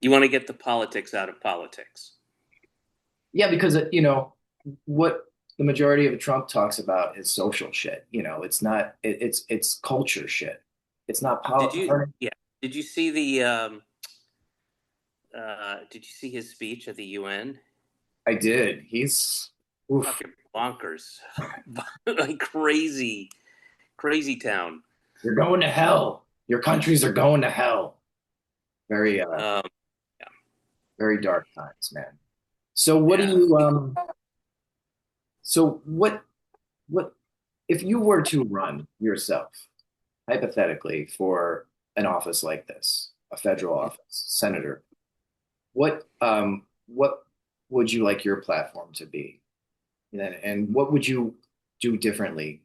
You want to get the politics out of politics. Yeah, because what the majority of Trump talks about is social shit. It's not it's culture shit. It's not Did you? politics. Yeah. Did you see the? Did you see his speech at the UN? I did. He's oof. Fucking bonkers, like crazy, crazy town. You're going to hell. Your countries are going to hell. Very Um, yeah, very dark times, man. So what do yeah. you so what if you were to run yourself hypothetically for an office like this, a federal office, senator, what would you like your platform to be? And what would you do differently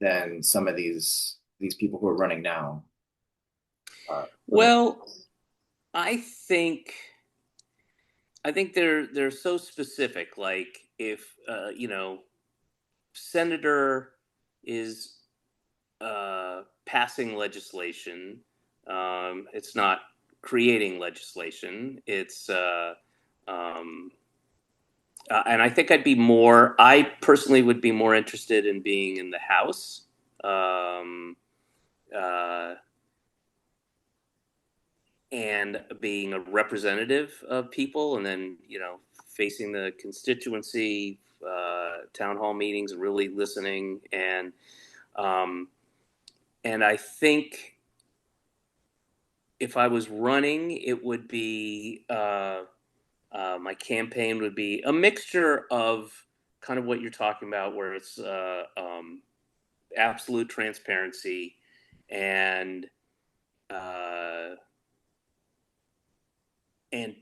than some of these people who are running now for the Well, I think I think they're so specific. Like if senator is passing legislation, it's not creating legislation. It's um, and I think I'd be more. I personally would be more interested in being in the House. Um, uh, and being a representative of people, and then facing the constituency, town hall meetings, and really listening. Um, and I think if I was running, it would be my campaign would be a mixture of kind of what you're talking about, where it's absolute transparency and uh,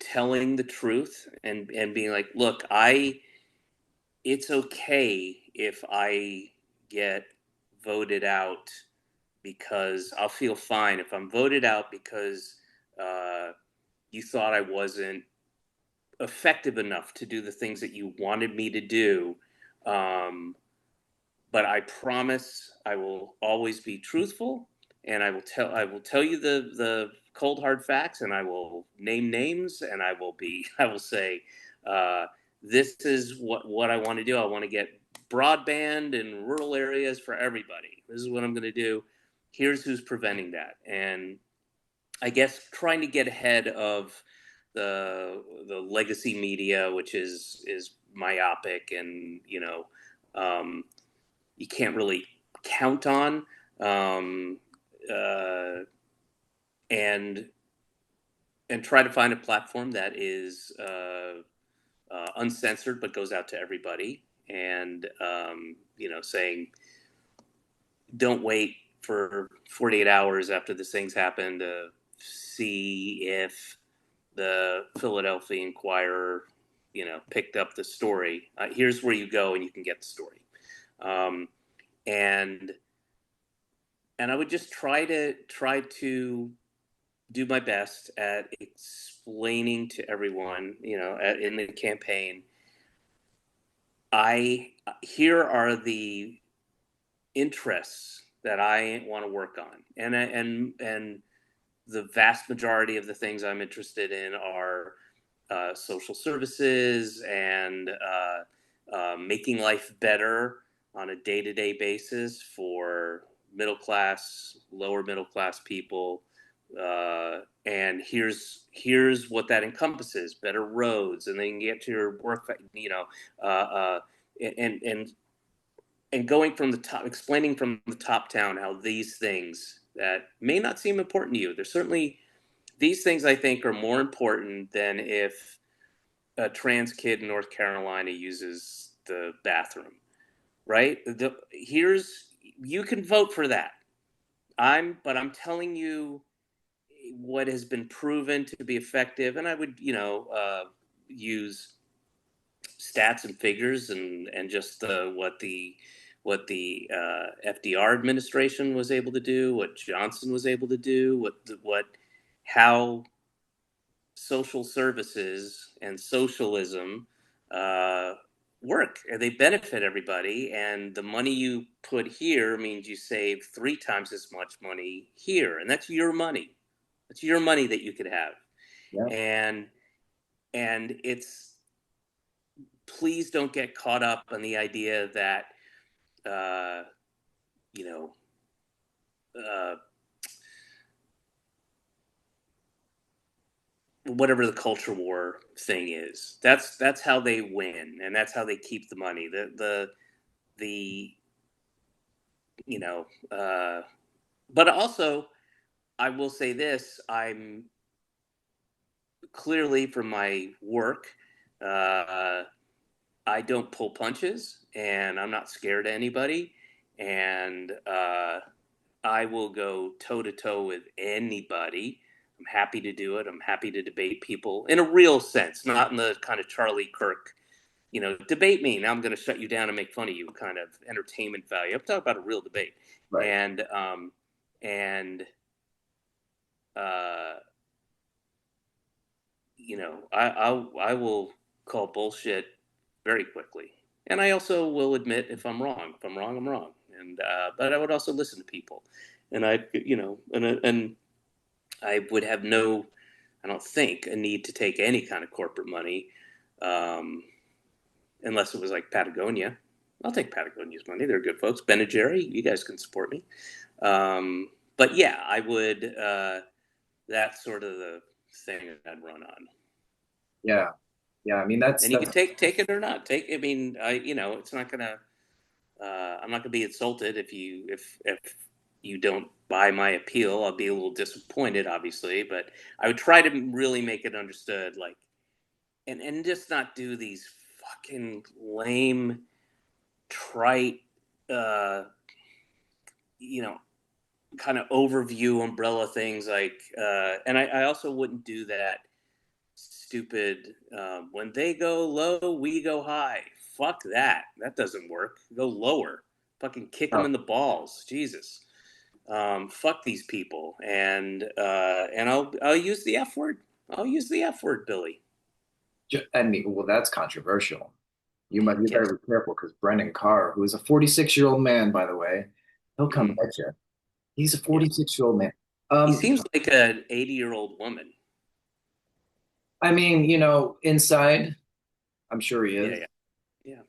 telling the truth and being like, look, I it's okay if I get voted out because I'll feel fine if I'm voted out because uh, you thought I wasn't effective enough to do the things that you wanted me to do. Um, but I promise I will always be truthful, and I will tell you the cold hard facts, and I will name names, and I will say this is what I want to do. I want to get broadband in rural areas for everybody. This is what I'm going to do. Here's who's preventing that, and I guess trying to get ahead of the legacy media, which is myopic and um, you can't really count on, um, uh, and try to find a platform that is uncensored but goes out to everybody, and saying don't wait for 48 hours after this thing's happened to see if the Philadelphia Inquirer picked up the story. Here's where you go and you can get the story. Um, and I would just try to do my best at explaining to everyone, in the campaign, I here are the interests that I want to work on, and the vast majority of the things I'm interested in are social services and making life better on a day to day basis for middle class, lower middle class people. And here's what that encompasses: better roads, and then you can get to your work. Uh, uh, and going from the top, explaining from the top down how these things that may not seem important to you, there's certainly these things I think are more important than if a trans kid in North Carolina uses the bathroom, right? Here's you can vote for that. But I'm telling you what has been proven to be effective, and I would use stats and figures and just what the FDR administration was able to do, what Johnson was able to do, what how social services and socialism uh, work. And they benefit everybody, and the money you put here means you save three times as much money here, and that's your money. That's your money that you could have. Yeah. and it's, please don't get caught up on the idea that uh, you know uh, whatever the culture war thing is, that's how they win, and that's how they keep the money. The you know but also, I will say this: I'm clearly, from my work, uh, I don't pull punches, and I'm not scared of anybody, and I will go toe to toe with anybody. I'm happy to do it. I'm happy to debate people in a real sense, not in the kind of Charlie Kirk, debate me. Now I'm going to shut you down and make fun of you kind of entertainment value. I'm talking about a real debate. Right. And uh, I will call bullshit very quickly, and I also will admit if I'm wrong. If I'm wrong, I'm wrong. And but I would also listen to people, and and I would have no, I don't think, a need to take any kind of corporate money, um, unless it was like Patagonia. I'll take Patagonia's money. They're good folks. Ben and Jerry, you guys can support me. But yeah, I would. That's sort of the thing I'd run on. Yeah. Yeah. I mean, And you that's can take it or not. Take. I mean, it's not gonna. I'm not gonna be insulted if you don't buy my appeal. I'll be a little disappointed, obviously, but I would try to really make it understood, like, and just not do these fucking lame, trite, uh, you know, kind of overview umbrella things like. And I also wouldn't do that stupid. When they go low, we go high. Fuck that. That doesn't work. Go lower. Fucking kick them oh, in the balls. Jesus. Fuck these people. And I'll use the F word. I'll use the F word, Billy. I mean, well, that's controversial. You Yes. better be careful because Brendan Carr, who is a 46-year-old man, by the way, he'll come Mm-hmm. at you. He's a Yeah. 46-year-old man. He Um, seems like an 80-year-old woman. I mean, inside, I'm sure he Yeah, is. yeah, yeah.